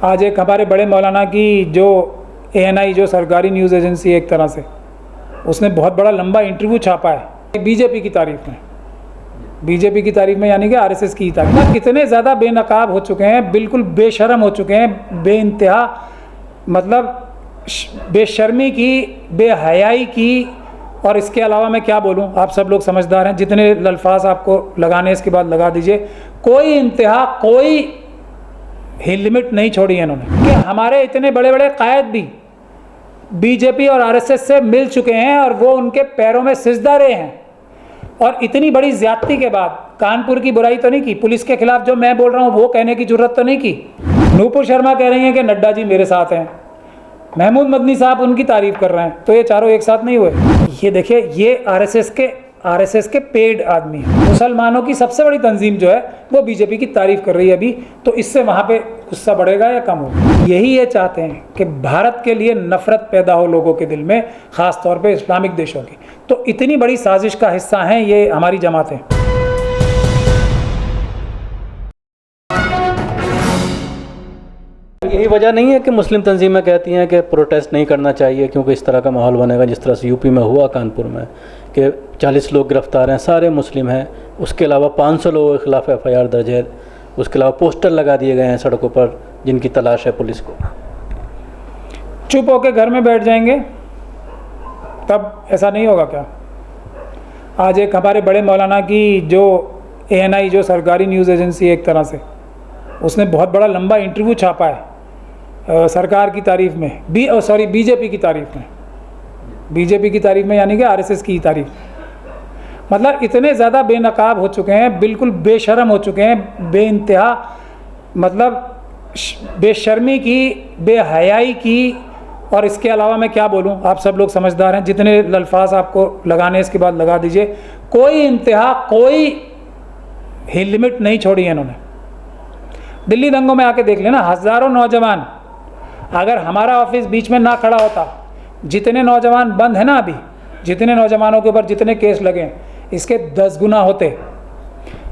आज एक हमारे बड़े मौलाना की जो ANI जो सरकारी न्यूज़ एजेंसी है एक तरह से, उसने बहुत बड़ा लंबा इंटरव्यू छापा है बीजेपी की तारीफ में। बीजेपी की तारीफ में यानी कि RSS की तारीफ में। कितने ज़्यादा बेनकाब हो चुके हैं, बिल्कुल बेशर्म हो चुके हैं, बेइंतहा मतलब बेशर्मी की, बेहयाई की। और इसके अलावा मैं क्या बोलूं, आप सब लोग समझदार हैं, जितने अल्फाज आपको लगाने इसके बाद लगा दीजिए। कोई इंतहा, कोई ही लिमिट नहीं छोड़ी है इन्होंने कि हमारे इतने बड़े बड़े कायद भी बीजेपी और RSS से मिल चुके हैं और वो उनके पैरों में सिजदा रहे हैं। और इतनी बड़ी ज्यादती के बाद कानपुर की बुराई तो नहीं की, पुलिस के खिलाफ जो मैं बोल रहा हूँ वो कहने की जरूरत तो नहीं की। नूपुर शर्मा कह रही हैं कि नड्डा जी मेरे साथ हैं, महमूद मदनी साहब उनकी तारीफ कर रहे हैं, तो ये चारों एक साथ नहीं हुए। ये देखिए, ये RSS के पेड आदमी हैं। मुसलमानों की सबसे बड़ी तंजीम जो है वो बीजेपी की तारीफ कर रही है अभी, तो इससे वहाँ पे गुस्सा बढ़ेगा या कम होगा? यही ये चाहते हैं कि भारत के लिए नफरत पैदा हो लोगों के दिल में, ख़ास तौर पे इस्लामिक देशों की। तो इतनी बड़ी साजिश का हिस्सा हैं ये हमारी जमातें। यही वजह नहीं है कि मुस्लिम तंजीमें कहती हैं कि प्रोटेस्ट नहीं करना चाहिए क्योंकि इस तरह का माहौल बनेगा जिस तरह से यूपी में हुआ, कानपुर में, कि 40 लोग गिरफ्तार हैं, सारे मुस्लिम हैं, उसके अलावा 500 लोगों के खिलाफ FIR दर्ज है, उसके अलावा पोस्टर लगा दिए गए हैं सड़कों पर जिनकी तलाश है पुलिस को। चुप होकर घर में बैठ जाएंगे तब ऐसा नहीं होगा क्या? आज एक हमारे बड़े मौलाना की जो ANI जो सरकारी न्यूज़ एजेंसी है एक तरह से, उसने बहुत बड़ा लंबा इंटरव्यू छापा है सरकार की तारीफ में, बीजेपी की तारीफ में। बीजेपी की तारीफ में यानी कि RSS की तारीफ। मतलब इतने ज़्यादा बेनकाब हो चुके हैं, बिल्कुल बेशर्म हो चुके हैं, बेइंतहा मतलब बेशर्मी की, बेहयाई की। और इसके अलावा मैं क्या बोलूं, आप सब लोग समझदार हैं, जितने अल्फाज आपको लगाने इसके बाद लगा दीजिए। कोई इंतहा, कोई ही लिमिट नहीं छोड़ी है इन्होंने। दिल्ली दंगों में आके देख लेना, हज़ारों नौजवान, अगर हमारा ऑफिस बीच में ना खड़ा होता, जितने नौजवान बंद है ना अभी, जितने नौजवानों के ऊपर जितने केस लगे इसके 10 गुना होते।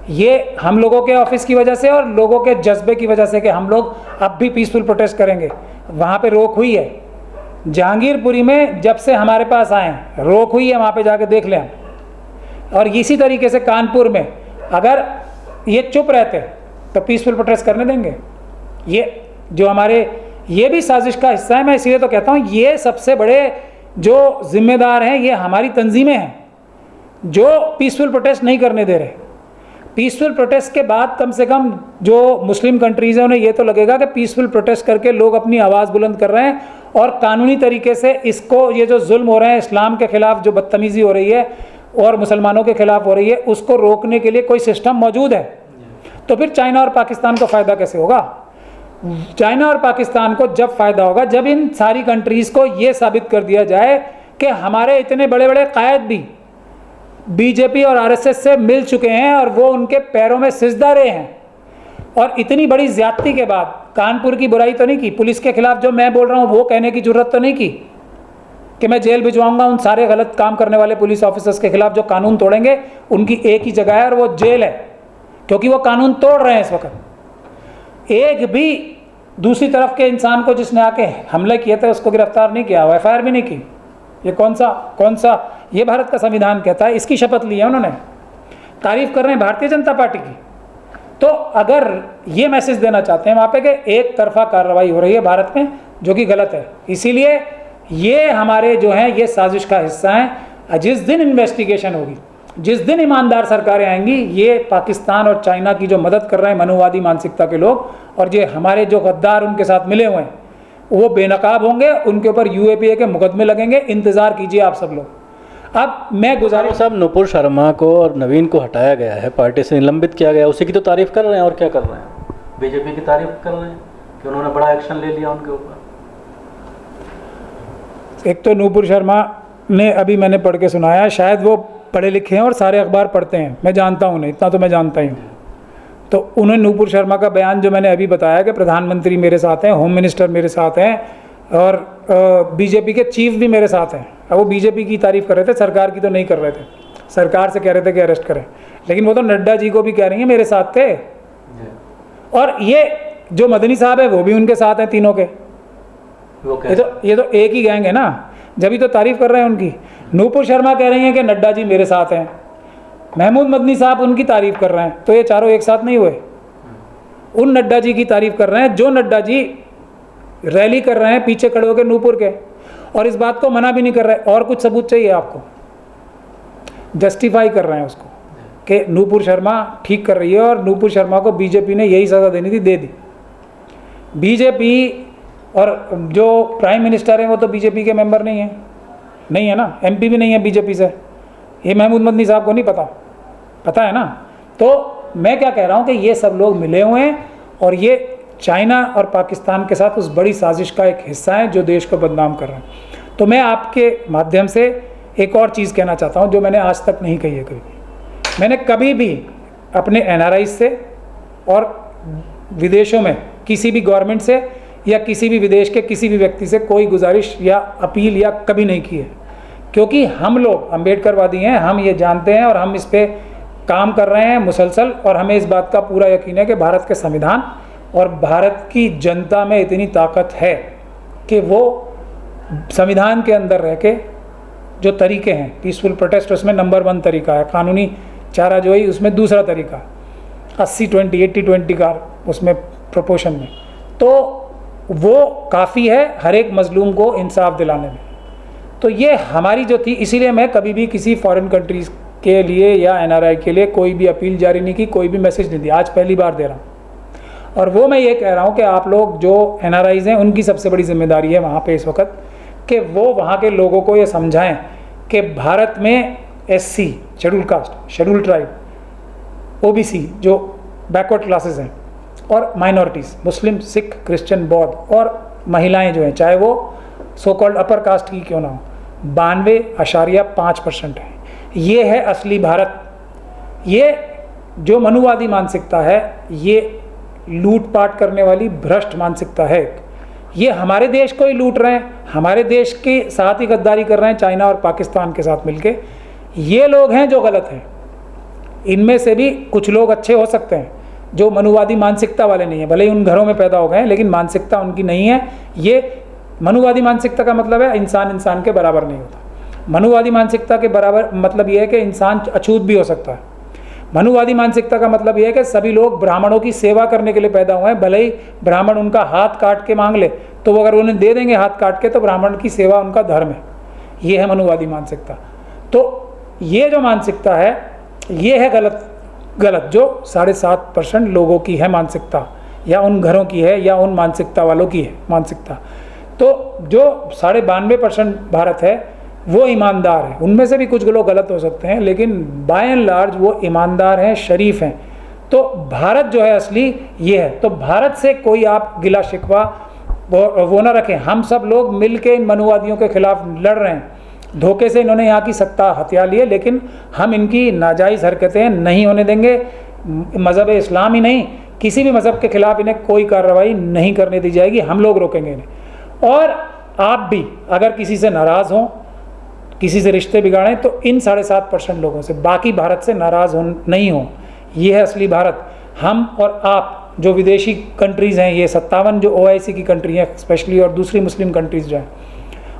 ये हम लोगों के ऑफिस की वजह से और लोगों के जज्बे की वजह से कि हम लोग अब भी पीसफुल प्रोटेस्ट करेंगे। वहाँ पे रोक हुई है, जहांगीरपुरी में जब से हमारे पास आए रोक हुई है, वहाँ पे जाके देख लें। और इसी तरीके से कानपुर में अगर ये चुप रहते तो पीसफुल प्रोटेस्ट करने देंगे? ये जो हमारे, ये भी साजिश का हिस्सा है। मैं इसलिए तो कहता हूँ ये सबसे बड़े जो जिम्मेदार हैं ये हमारी तंजीमें हैं जो पीसफुल प्रोटेस्ट नहीं करने दे रहे। पीसफुल प्रोटेस्ट के बाद कम से कम जो मुस्लिम कंट्रीज़ हैं उन्हें ये तो लगेगा कि पीसफुल प्रोटेस्ट करके लोग अपनी आवाज़ बुलंद कर रहे हैं और कानूनी तरीके से इसको, ये जो जुल्म हो रहे हैं, इस्लाम के ख़िलाफ़ जो बदतमीज़ी हो रही है और मुसलमानों के ख़िलाफ़ हो रही है, उसको रोकने के लिए कोई सिस्टम मौजूद है। तो फिर चाइना और पाकिस्तान को फ़ायदा कैसे होगा? चाइना और पाकिस्तान को जब फ़ायदा होगा जब इन सारी कंट्रीज़ को ये साबित कर दिया जाए कि हमारे इतने बड़े बड़े कायद भी बीजेपी और RSS से मिल चुके हैं और वो उनके पैरों में सिजदा रहे हैं। और इतनी बड़ी ज्यादती के बाद कानपुर की बुराई तो नहीं की, पुलिस के खिलाफ जो मैं बोल रहा हूँ वो कहने की जरूरत तो नहीं की कि मैं जेल भिजवाऊंगा उन सारे गलत काम करने वाले पुलिस ऑफिसर्स के खिलाफ जो कानून तोड़ेंगे। उनकी एक ही जगह है और वो जेल है, क्योंकि वो कानून तोड़ रहे हैं इस वक्त। एक भी दूसरी तरफ के इंसान को जिसने आके हमले किए थे उसको गिरफ्तार नहीं किया, FIR भी नहीं की। ये कौन सा ये भारत का संविधान कहता है? इसकी शपथ ली है उन्होंने, तारीफ कर रहे हैं भारतीय जनता पार्टी की। तो अगर ये मैसेज देना चाहते हैं वहाँ पे कि एक तरफा कार्रवाई हो रही है भारत में, जो कि गलत है, इसीलिए ये हमारे जो हैं ये साजिश का हिस्सा हैं। जिस दिन इन्वेस्टिगेशन होगी, जिस दिन ईमानदार सरकारें आएंगी, ये पाकिस्तान और चाइना की जो मदद कर रहे हैं मनुवादी मानसिकता के लोग और ये हमारे जो गद्दार उनके साथ मिले हुए हैं, वो बेनकाब होंगे, उनके ऊपर UAPA के मुकदमे लगेंगे। इंतज़ार कीजिए आप सब लोग। अब मैं गुजारिश, साहब नूपुर शर्मा को और नवीन को हटाया गया है, पार्टी से निलंबित किया गया, उसी की तो तारीफ कर रहे हैं और क्या कर रहे हैं? बीजेपी की तारीफ कर रहे हैं कि उन्होंने बड़ा एक्शन ले लिया उनके ऊपर। एक तो नूपुर शर्मा ने अभी मैंने पढ़ के सुनाया, शायद वो पढ़े लिखे हैं और सारे अखबार पढ़ते हैं, मैं जानता हूँ नहीं, इतना तो मैं जानता ही हूँ। तो उन्होंने नूपुर शर्मा का बयान जो मैंने अभी बताया कि प्रधानमंत्री मेरे साथ हैं, होम मिनिस्टर मेरे साथ हैं और बीजेपी के चीफ भी मेरे साथ हैं। अब वो बीजेपी की तारीफ कर रहे थे, सरकार की तो नहीं कर रहे थे। सरकार से कह रहे थे कि अरेस्ट करें, लेकिन वो तो नड्डा जी को भी कह रही हैं मेरे साथ थे। और ये जो मदनी साहब है वो भी उनके साथ हैं तीनों के। वो ये तो एक ही गैंग है ना, जब भी तो तारीफ कर रहे हैं उनकी। नूपुर शर्मा कह रही हैं कि नड्डा जी मेरे साथ हैं, महमूद मदनी साहब उनकी तारीफ कर रहे हैं, तो ये चारों एक साथ नहीं हुए। उन नड्डा जी की तारीफ कर रहे हैं जो नड्डा जी रैली कर रहे हैं पीछे खड़े होकर नूपुर के, और इस बात को मना भी नहीं कर रहे। और कुछ सबूत चाहिए आपको, जस्टिफाई कर रहे हैं उसको कि नूपुर शर्मा ठीक कर रही है, और नूपुर शर्मा को बीजेपी ने यही सज़ा देनी थी, दे दी। बीजेपी और जो प्राइम मिनिस्टर हैं वो तो बीजेपी के मेंबर नहीं है ना, एमपी भी नहीं है बीजेपी से। ये महमूद मदनी साहब को नहीं पता है ना। तो मैं क्या कह रहा हूँ कि ये सब लोग मिले हुए हैं, और ये चाइना और पाकिस्तान के साथ उस बड़ी साजिश का एक हिस्सा है जो देश को बदनाम कर रहे हैं। तो मैं आपके माध्यम से एक और चीज़ कहना चाहता हूँ जो मैंने आज तक नहीं कही है कभी। मैंने कभी भी अपने NRI से और विदेशों में किसी भी गवर्नमेंट से या किसी भी विदेश के किसी भी व्यक्ति से कोई गुजारिश या अपील या कभी नहीं की है, क्योंकि हम लोग अम्बेडकरवादी हैं, हम ये जानते हैं और हम इस पे काम कर रहे हैं मुसलसल, और हमें इस बात का पूरा यकीन है कि भारत के संविधान और भारत की जनता में इतनी ताकत है कि वो संविधान के अंदर रह के जो तरीके हैं पीसफुल प्रोटेस्ट, उसमें नंबर 1 तरीका है कानूनी चाराजोई, उसमें दूसरा तरीका 80-20 80-20 का उसमें प्रोपोर्शन में, तो वो काफ़ी है हर एक मजलूम को इंसाफ दिलाने में। तो ये हमारी जो थी, इसीलिए मैं कभी भी किसी फॉरेन कंट्रीज़ के लिए या NRI के लिए कोई भी अपील जारी नहीं की, कोई भी मैसेज नहीं दिया, आज पहली बार दे रहा हूँ। और वो मैं ये कह रहा हूँ कि आप लोग जो NRIs हैं उनकी सबसे बड़ी जिम्मेदारी है वहाँ पे इस वक्त कि वो वहाँ के लोगों को ये समझाएं कि भारत में SC schedule caste, schedule tribe, OBC जो बैकवर्ड क्लासेस हैं, और माइनॉरिटीज़ मुस्लिम, सिख, क्रिश्चियन, बौद्ध, और महिलाएं जो हैं चाहे वो सो कॉल्ड अपर कास्ट की क्यों ना हो, 92.5% है। ये है असली भारत। ये जो मनुवादी मानसिकता है, ये लूटपाट करने वाली भ्रष्ट मानसिकता है। ये हमारे देश को ही लूट रहे हैं, हमारे देश के साथ ही गद्दारी कर रहे हैं चाइना और पाकिस्तान के साथ मिलके। ये लोग हैं जो गलत हैं। इनमें से भी कुछ लोग अच्छे हो सकते हैं जो मनुवादी मानसिकता वाले नहीं है, भले ही उन घरों में पैदा हो गए हैं, लेकिन मानसिकता उनकी नहीं है। ये मनुवादी मानसिकता का मतलब है इंसान इंसान के बराबर नहीं होता। मनुवादी मानसिकता के बराबर मतलब ये है कि इंसान अछूत भी हो सकता है। मनुवादी मानसिकता का मतलब यह है कि सभी लोग ब्राह्मणों की सेवा करने के लिए पैदा हुए हैं, भले ही ब्राह्मण उनका हाथ काट के मांग ले तो वो अगर उन्हें दे देंगे हाथ काट के, तो ब्राह्मण की सेवा उनका धर्म है। ये है मनुवादी मानसिकता। तो ये जो मानसिकता है ये है गलत जो 7.5% लोगों की है मानसिकता, या उन घरों की है, या उन मानसिकता वालों की है मानसिकता। तो जो 92% भारत है वो ईमानदार है। उनमें से भी कुछ लोग गलत हो सकते हैं, लेकिन बाय एंड लार्ज वो ईमानदार हैं, शरीफ हैं। तो भारत जो है असली ये है। तो भारत से कोई आप गिला शिकवा वो ना रखें। हम सब लोग मिल के इन मनुवादियों के खिलाफ लड़ रहे हैं। धोखे से इन्होंने यहाँ की सत्ता हथिया ली है, लेकिन हम इनकी नाजायज़ हरकतें नहीं होने देंगे। मज़हब इस्लाम ही नहीं, किसी भी मज़हब के खिलाफ इन्हें कोई कार्रवाई नहीं करने दी जाएगी। हम लोग रोकेंगे इन्हें। और आप भी अगर किसी से नाराज़ हों, किसी से रिश्ते बिगाड़ें, तो इन 7.5% लोगों से, बाकी भारत से नाराज़ हो नहीं हो। ये है असली भारत। हम और आप जो विदेशी कंट्रीज़ हैं, ये 57 जो OIC की कंट्री हैं स्पेशली, और दूसरी मुस्लिम कंट्रीज़ जो हैं,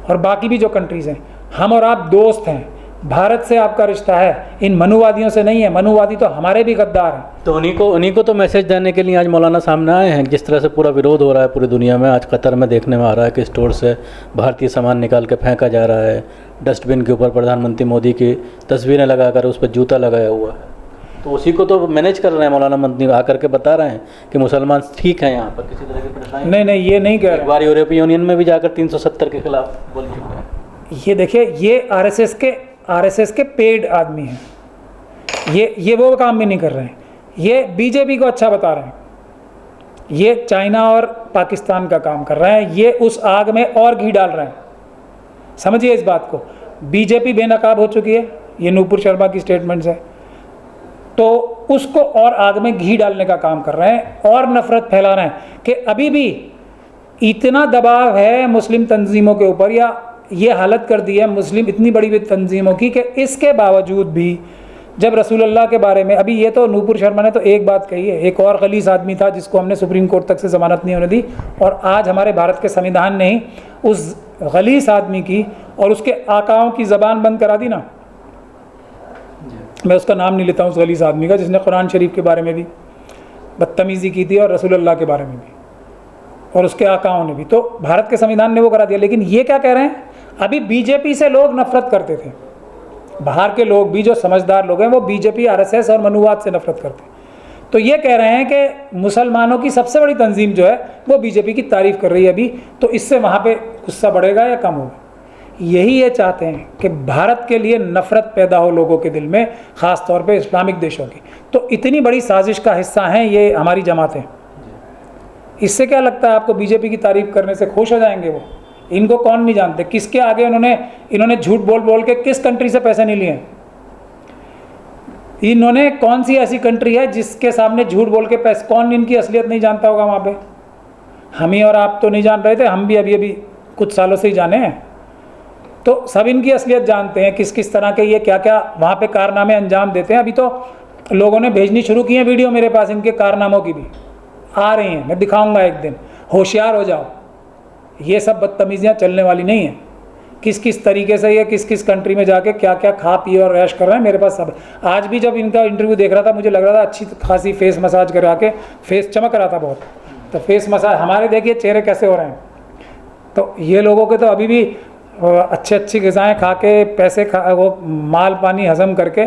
और बाकी भी जो कंट्रीज़ हैं, हम और आप दोस्त हैं। भारत से आपका रिश्ता है, इन मनुवादियों से नहीं है। मनुवादी तो हमारे भी गद्दार हैं। तो उन्हीं को तो मैसेज देने के लिए आज मौलाना सामने आए हैं। जिस तरह से पूरा विरोध हो रहा है पूरी दुनिया में, आज कतर में देखने में आ रहा है कि स्टोर से भारतीय सामान निकाल के फेंका जा रहा है, डस्टबिन के ऊपर प्रधानमंत्री मोदी की तस्वीरें लगाकर उस पर जूता लगाया हुआ है। तो उसी को तो मैनेज कर रहे हैं मौलाना मंत्री, आकर के बता रहे हैं कि मुसलमान ठीक हैं, यहाँ पर किसी तरह की परेशानी नहीं, ये नहीं कह रहे। एक बार यूरोपीय यूनियन में भी जाकर 370 के खिलाफ बोल चुके हैं। ये देखिए, ये RSS के पेड आदमी हैं। ये वो काम भी नहीं कर रहे हैं। ये बीजेपी को अच्छा बता रहे हैं। ये चाइना और पाकिस्तान का काम कर रहे हैं। ये उस आग में और घी डाल रहे हैं। समझिए इस बात को। बीजेपी बेनकाब हो चुकी है, ये नूपुर शर्मा की स्टेटमेंट्स है, तो उसको और आग में घी डालने का काम कर रहे हैं और नफरत फैला रहे हैं कि अभी भी इतना दबाव है मुस्लिम तंजीमों के ऊपर, या ये हालत कर दी है मुस्लिम इतनी बड़ी तंजीमों की कि इसके बावजूद भी जब रसूलुल्लाह के बारे में, अभी ये तो नूपुर शर्मा ने तो एक बात कही है, एक और खलीस आदमी था जिसको हमने सुप्रीम कोर्ट तक से ज़मानत नहीं होने दी, और आज हमारे भारत के संविधान ने ही उस खलीस आदमी की और उसके आकाओं की ज़बान बंद करा दी ना। मैं उसका नाम नहीं लेता हूँ उस खलीस आदमी का, जिसने कुरान शरीफ के बारे में भी बदतमीज़ी की थी और रसूलुल्लाह के बारे में भी, और उसके आकाओं ने भी, तो भारत के संविधान ने वो करा दिया। लेकिन ये क्या कह रहे हैं, अभी बीजेपी से लोग नफरत करते थे, बाहर के लोग भी जो समझदार लोग हैं वो बीजेपी, आरएसएस और मनुवाद से नफरत करते हैं। तो ये कह रहे हैं कि मुसलमानों की सबसे बड़ी तंजीम जो है वो बीजेपी की तारीफ़ कर रही है अभी, तो इससे वहाँ पे गुस्सा बढ़ेगा या कम होगा। यही ये चाहते हैं कि भारत के लिए नफ़रत पैदा हो लोगों के दिल में, ख़ास तौर पे इस्लामिक देशों की। तो इतनी बड़ी साजिश का हिस्सा हैं ये हमारी जमातें। इससे क्या लगता है आपको, बीजेपी की तारीफ़ करने से खुश हो जाएंगे वो? इनको कौन नहीं जानते, किसके आगे इन्होंने झूठ बोल बोल के किस कंट्री से पैसे नहीं लिए। इन्होंने कौन सी ऐसी कंट्री है जिसके सामने झूठ बोल के पैसे, कौन इनकी असलियत नहीं जानता होगा वहाँ पे? हम ही और आप तो नहीं जान रहे थे, हम भी अभी कुछ सालों से ही जाने हैं। तो सब इनकी असलियत जानते हैं, किस किस तरह के ये क्या क्या वहाँ पे कारनामे अंजाम देते हैं। अभी तो लोगों ने भेजनी शुरू की है वीडियो मेरे पास, इनके कारनामों की भी आ रही हैं, मैं दिखाऊंगा एक दिन। होशियार हो जाओ, ये सब बदतमीजियाँ चलने वाली नहीं हैं। किस किस तरीके से ये किस किस कंट्री में जाके क्या क्या खा पी और ऐश कर रहे हैं, मेरे पास सब। आज भी जब इनका इंटरव्यू देख रहा था मुझे लग रहा था अच्छी खासी फेस मसाज करा के फेस चमक रहा था बहुत। तो फेस मसाज, हमारे देखिए चेहरे कैसे हो रहे हैं। तो ये लोगों के तो अभी भी अच्छी अच्छी ग़िज़ाएँ खा के, पैसे खा, वो माल पानी हज़म करके